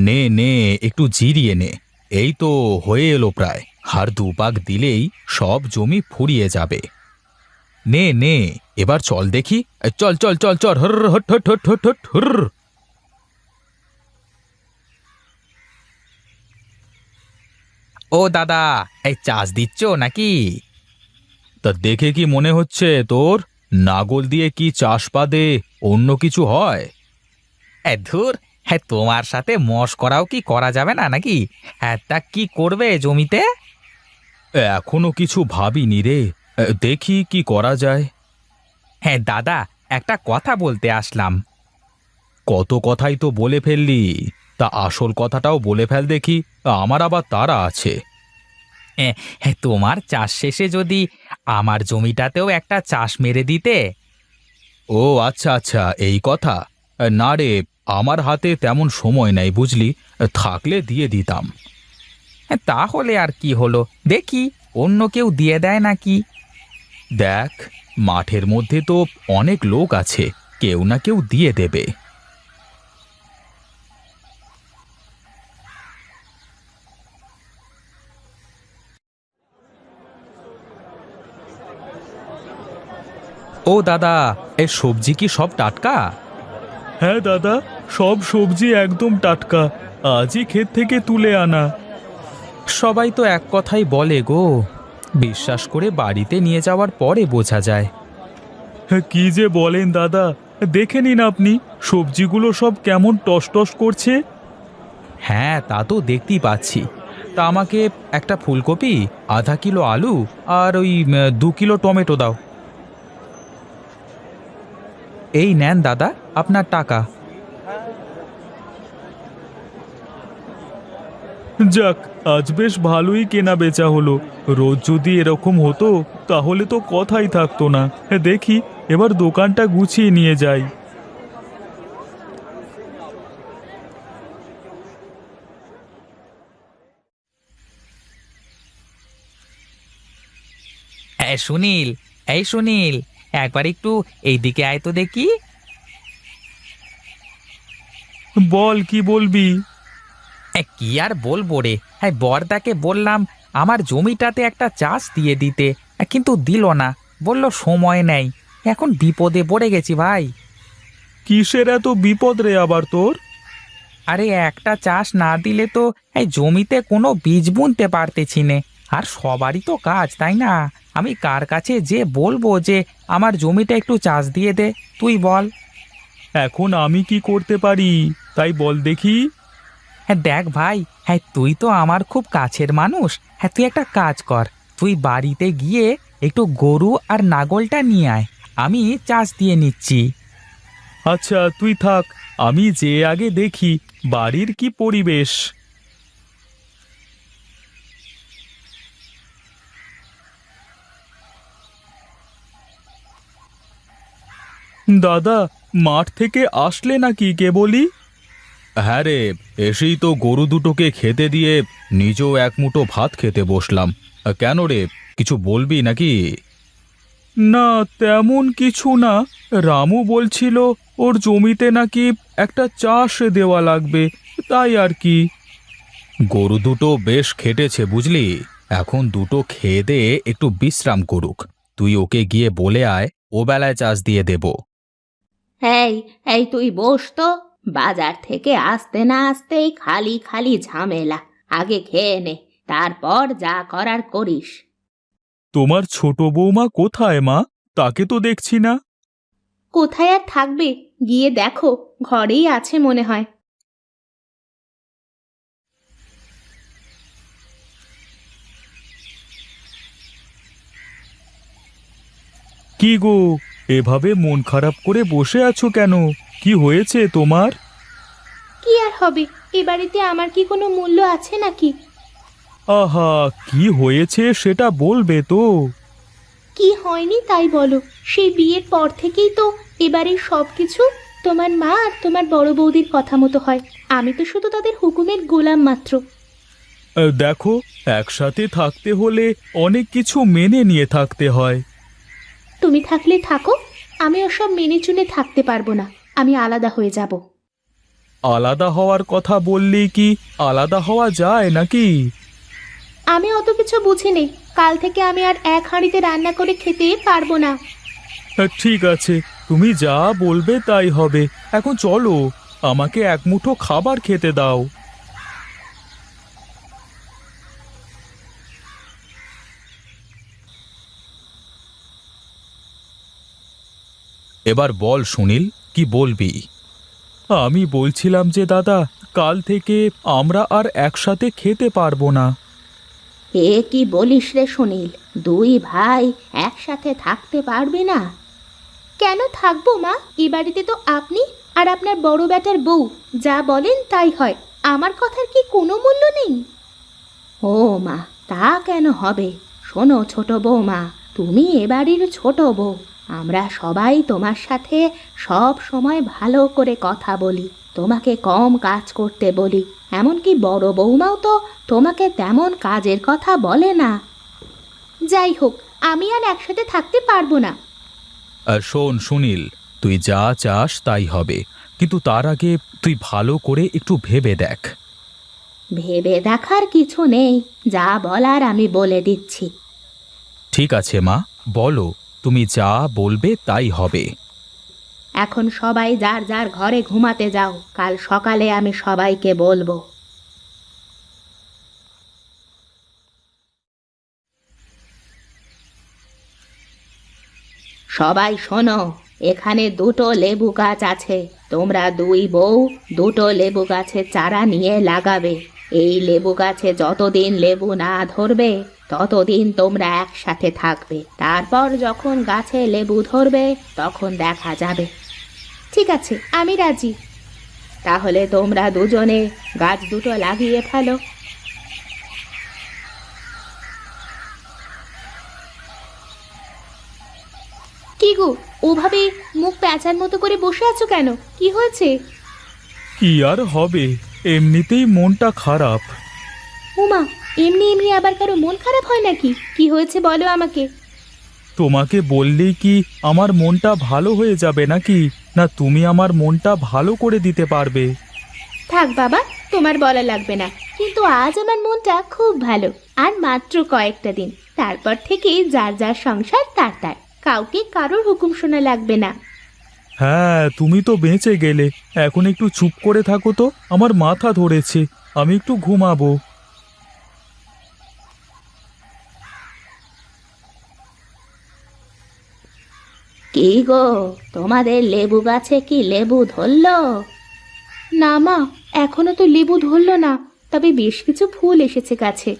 নে নে, একটু জিরিয়ে নে। এই তো হয়ে এলো প্রায়। আর দুপাক দিলেই সব জমি ফুরিয়ে যাবে। নে নে, এবার চল দেখি। চল চল চল চল, হর হট হট হট হট হট হুর। ও দাদা, এই চাষ দিচ্ছ নাকি? তা দেখে কি মনে হচ্ছে তোর? নাগল দিয়ে কি চাষ বাদে অন্য কিছু হয়? ধুর, হ্যাঁ তোমার সাথে মশকরাও কি করা যাবে না নাকি? হ্যাঁ তা কি করবে জমিতে? এখনো কিছু ভাবিনি রে। দেখি কি করা যায়। হ্যাঁ দাদা, একটা কথা বলতে আসলাম। কত কথাই তো বলে ফেললি, তা আসল কথাটাও বলে ফেল দেখি। আমার আবার তাড়া আছে। হ্যাঁ হ্যাঁ, তোমার চাষ শেষে যদি আমার জমিটাতেও একটা চাষ মেরে দিতে। ও আচ্ছা আচ্ছা, এই কথা। না রে, আমার হাতে তেমন সময় নাই বুঝলি, থাকলে দিয়ে দিতাম। তাহলে আর কি হলো, দেখি অন্য কেউ দিয়ে দেয় নাকি। দেখ, মাঠের মধ্যে তো অনেক লোক আছে, কেউ না কেউ দিয়ে দেবে। ও দাদা, এই সবজি কি সব টাটকা? হ্যাঁ দাদা, সব সবজি একদম টাটকা, আজই ক্ষেত থেকে তুলে আনা। সবাই তো এক কথাই বলে গো, বিশ্বাস করে বাড়িতে নিয়ে যাওয়ার পরে বোঝা যায়। কি যে বলেন দাদা, দেখে নিন আপনি, সবজিগুলো সব কেমন টসটস করছে। হ্যাঁ তা তো দেখতেই পাচ্ছি। তা আমাকে একটা ফুলকপি, আধা কিলো আলু আর ওই 2 কিলো টমেটো দাও। এই নেন দাদা, আপনার টাকা। যাক, আজ বেশ ভালোই কেনা বেচা হলো। রোজ যদি এরকম হতো তাহলে তো কথাই থাকতো না। দেখি এবার দোকানটা গুছিয়ে নিয়ে যাই। সুনীল, এই সুনীল, একবার একটু এইদিকে আয় তো দেখি। বল, কি বলবি? কি আর বলবো রে, হ্যাঁ বরদাকে বললাম আমার জমিটাতে একটা চাষ দিয়ে দিতে, কিন্তু দিল না, বলল সময় নেই। এখন বিপদে পড়ে গেছি ভাই। কিসের এত বিপদ রে আবার তোর? আরে একটা চাষ না দিলে তো এই জমিতে কোনো বীজ বুনতে পারতেছি নে। আর সবারই তো কাজ, তাই না? আমি কার কাছে যে বলবো যে আমার জমিটা একটু চাষ দিয়ে দে, তুই বল। এখন আমি কি করতে পারি তাই বল দেখি। হ্যাঁ দেখ ভাই, হ্যাঁ তুই তো আমার খুব কাছের মানুষ। হ্যাঁ তুই একটা কাজ কর, তুই বাড়িতে গিয়ে একটু গরু আর নাগলটা নিয়ে আয়, আমি চাষ দিয়ে নিচ্ছি। আচ্ছা তুই থাক, আমি যে আগে দেখি বাড়ির কি পরিবেশ। দাদা, মাঠ থেকে আসলে নাকি কেবলই? হ্যাঁ রে, এসেই তো গরু দুটোকে খেতে দিয়ে নিজেও এক মুঠো ভাত খেতে বসলাম। কেন রে, কিছু বলবি নাকি? না, তেমন কিছু না। রামু বলছিল ওর জমিতে নাকি একটা চাষ দেওয়া লাগবে, তাই আর কি। গরু দুটো বেশ খেটেছে বুঝলি, এখন দুটো খেয়ে দে একটু বিশ্রাম করুক। তুই ওকে গিয়ে বলে আয় ও বেলায় চাষ দিয়ে দেব। এই এই তুই বস তো। বাজার থেকে আসতে না আসতেই খালি খালি ঝামেলা। আগে খেয়ে নে, তারপর যা করার করিস। তোমার ছোট বৌমা কোথায় মা? তাকে তো দেখছি না। কোথায় আর থাকবে, গিয়ে দেখো, ঘরেই আছে মনে হয়। কি গো, এভাবে মন খারাপ করে বসে আছো কেন? কি হয়েছে তোমার? কি আর হবে, এ বাড়িতে আমার কি কোনো মূল্য আছে নাকি? আহা, কি হয়েছে সেটা বলবে তো। কি হয়নি তাই বলো, সেই বিয়ের পর থেকেই তো এবারের সব কিছু তোমার মা আর তোমার বড় বৌদির কথা মতো হয়। আমি তো শুধু তাদের হুকুমের গোলাম মাত্র। দেখো, একসাথে থাকতে হলে অনেক কিছু মেনে নিয়ে থাকতে হয়। তুমি থাকলে থাকো, আমি ওসব মেনে চুনে থাকতে পারবো না। আমি আলাদা হয়ে যাব। আলাদা হওয়ার কথা বললি কি আলাদা হওয়া যায় নাকি? আমি অত কিছু বুঝিনি। কাল থেকে আমি আর এক হাঁড়িতে রান্না করে খেতে পারবো না। ঠিক আছে, তুমি যা বলবে তাই হবে। এখন চলো, আমাকে এক মুঠো খাবার খেতে দাও। এবার বল সুনীল, কি বলবি? আমি বলছিলাম যে দাদা, কাল থেকে আমরা আর একসাথে খেতে পারবো না। এ কি বলিস রে সুনীল? দুই ভাই একসাথে থাকতে পারবে না? কেন থাকবো মা? এ বাড়িতে তো আপনি আর আপনার বড় বেটার বউ যা বলেন তাই হয়। আমার কথার কি কোনো মূল্য নেই? ও মা, তা কেন হবে? শোনো ছোট বৌমা, তুমি এ বাড়ির ছোট বউ। আমরা সবাই তোমার সাথে সব সময় ভালো করে কথা বলি, তোমাকে কম কাজ করতে বলি। এমনকি বড় বৌমাও তো তোমাকে তেমন কাজের কথা বলে না। যাই হোক, আমি আর একসাথে থাকতে পারবো না। শোন সুনীল, তুই যা চাস তাই হবে, কিন্তু তার আগে তুই ভালো করে একটু ভেবে দেখ। ভেবে দেখার কিছু নেই, যা বলার আমি বলে দিচ্ছি। ঠিক আছে মা, বলো, তুমি যা বলবে তাই হবে। এখন সবাই যার যার ঘরে ঘুমাতে যাও, কাল সকালে আমি সবাইকে বলবো। সবাই শোনো, এখানে দুটো লেবু গাছ আছে। তোমরা দুই বউ দুটো লেবু গাছের চারা নিয়ে লাগাবে। এই লেবু গাছে যতদিন লেবু না ধরবে ততদিন তোমরা একসাথে থাকবে। তারপর যখন গাছে লেবু ধরবে তখন দেখা যাবে। ঠিক আছে, আমি রাজি। তাহলে তোমরা দুজনে গাছ দুটো লাগিয়ে ফেলো। কি গো, ওভাবে মুখ প্যাঁচার মতো করে বসে আছো কেন? কি হয়েছে? কি আর হবে, এমনিতেই মনটা খারাপ। উমা, এমনি এমনি আবার কারো মন খারাপ হয় নাকি? কি হয়েছে বলো আমাকে। তোমাকে বললেই কি আমার মনটা ভালো হয়ে যাবে নাকি? না তুমি আমার মনটা ভালো করে দিতে পারবে? থাক বাবা, তোমার বলা লাগবে না। কিন্তু আজ আমার মনটা খুব ভালো। আর মাত্র কয়েকটা দিন, তারপর থেকে যার যার সংসার তার তার। কাউকে কারোর হুকুম শোনা লাগবে না। হ্যাঁ, তুমি তো বেঁচে গেলে। এখন একটু চুপ করে থাকো তো, আমার মাথা ধরেছে, আমি একটু ঘুমাবো। কি গো, তোমাদের লেবু গাছে কি লেবু ধরলো? না মা, এখনো তো লেবু ধরলো না, তবে বেশ কিছু ফুল এসেছে গাছে।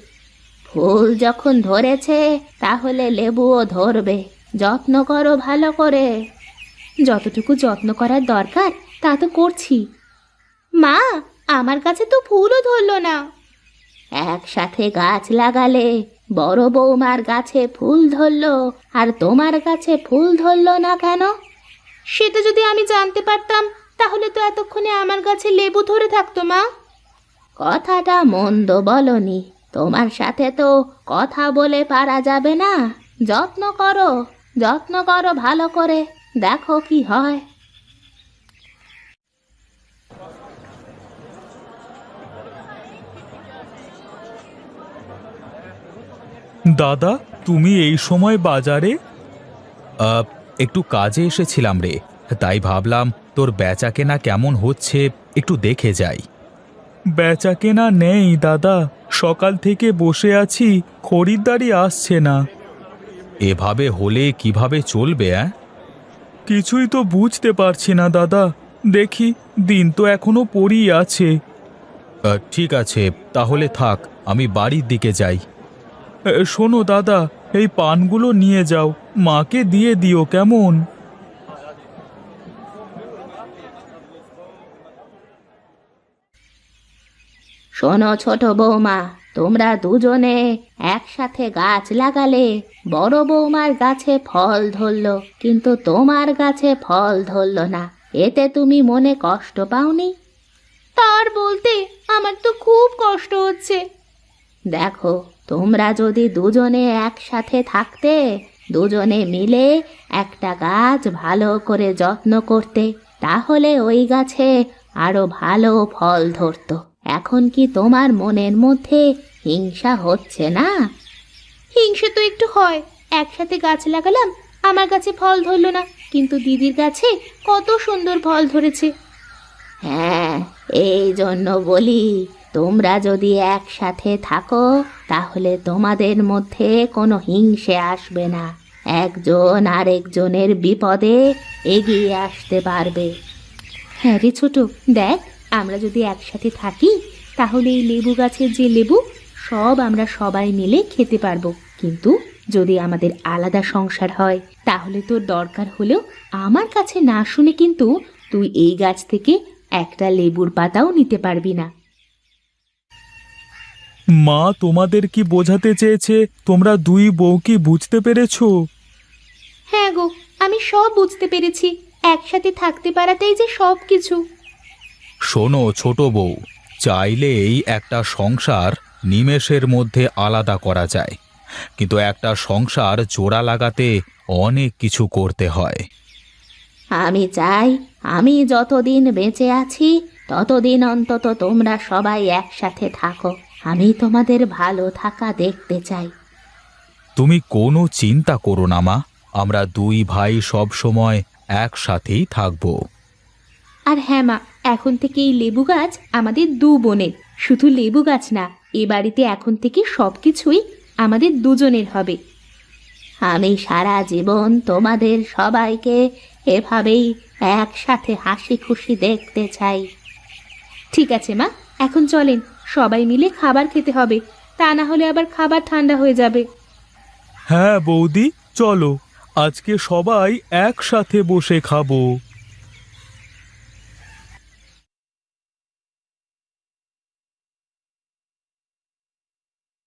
ফুল যখন ধরেছে তাহলে লেবুও ধরবে। যত্ন করো ভালো করে। যতটুকু যত্ন করার দরকার তা তো করছি। মা, আমার কাছে তো ফুলও ধরলো না। একসাথে গাছ লাগালে বড় বৌমার গাছে ফুল ধরলো আর তোমার গাছে ফুল ধরলো না কেন? সেটা যদি আমি জানতে পারতাম তাহলে তো এতক্ষণে আমার গাছে লেবু ধরে থাকতো মা। কথাটা মন্দ বলনি, তোমার সাথে তো কথা বলে পারা যাবে না। যত্ন করো, যত্ন করো ভালো করে, দেখো কি হয়। দাদা, তুমি এই সময় বাজারে? একটু কাজে এসেছিলাম রে, তাই ভাবলাম তোর বেচাকেনা কেমন হচ্ছে একটু দেখে যাই। বেচাকেনা নেই দাদা, সকাল থেকে বসে আছি, খরিদ্দারি আসছে না। এভাবে হলে কিভাবে চলবে? কিছুই তো বুঝতে পারছি না দাদা। দেখি, দিন তো এখনো পড়েই আছে। ঠিক আছে, তাহলে থাক, আমি বাড়ির দিকে যাই। শোনো দাদা, এই পানগুলো নিয়ে যাও, মাকে দিয়ে দিও কেমন? শোনো ছোট বৌমা, তোমরা দুজনে একসাথে গাছ লাগালে বড় বৌমার গাছে ফল ধরলো, কিন্তু তোমার গাছে ফল ধরলো না। এতে তুমি মনে কষ্ট পাওনি? তার বলতে আমার তো খুব কষ্ট হচ্ছে। দেখো, তোমরা যদি দুজনে একসাথে থাকতে, দুজনে মিলে একটা গাছ ভালো করে যত্ন করতে, তাহলে ওই গাছে আরো ভালো ফল ধরতো। এখন কি তোমার মনের মধ্যে হিংসা হচ্ছে না? হিংসা তো একটু হয়। একসাথে গাছ লাগালাম, আমার গাছে ফল ধরলো না, কিন্তু দিদির গাছে কত সুন্দর ফল ধরেছে। হ্যাঁ, এই জন্য বলি, তোমরা যদি একসাথে থাকো তাহলে তোমাদের মধ্যে কোনো হিংসে আসবে না। একজন আরেকজনের বিপদে এগিয়ে আসতে পারবে। হ্যাঁ রে ছোট, দেখ, আমরা যদি একসাথে থাকি তাহলে এই লেবু গাছের যে লেবু সব আমরা সবাই মিলে খেতে পারবো। কিন্তু যদি আমাদের আলাদা সংসার হয় তাহলে তোর দরকার হলেও আমার কাছে না শুনে কিন্তু তুই এই গাছ থেকে একটা লেবুর পাতাও নিতে পারবি না। মা তোমাদের কি বোঝাতে চেয়েছে তোমরা দুই বউ কি বুঝতে পেরেছো? হ্যাঁ গো, আমি সব বুঝতে পেরেছি। একসাথে থাকতে পারাটাই যে সব কিছু। শোনো ছোট বউ, চাইলেই একটা সংসার নিমেষের মধ্যে আলাদা করা যায়, কিন্তু একটা সংসার জোড়া লাগাতে অনেক কিছু করতে হয়। আমি চাই আমি যতদিন বেঁচে আছি ততদিন অন্তত তোমরা সবাই একসাথে থাকো। আমি তোমাদের ভালো থাকা দেখতে চাই। তুমি কোনো চিন্তা করো না মা, আমরা দুই ভাই সব সময় একসাথেই থাকবো। আর হ্যাঁ মা, এখন থেকে এই লেবু গাছ আমাদের দু বোনের। শুধু লেবু গাছ না, এ বাড়িতে এখন থেকে সবকিছুই আমাদের দুজনের হবে। আমি সারা জীবন তোমাদের সবাইকে এভাবেই একসাথে হাসি খুশি দেখতে চাই। ঠিক আছে মা, এখন চলেন, সবাই মিলে খাবার খেতে হবে, তা না হলে আবার খাবার ঠান্ডা হয়ে যাবে। হ্যাঁ বৌদি, চলো আজকে সবাই একসাথে বসে খাবো।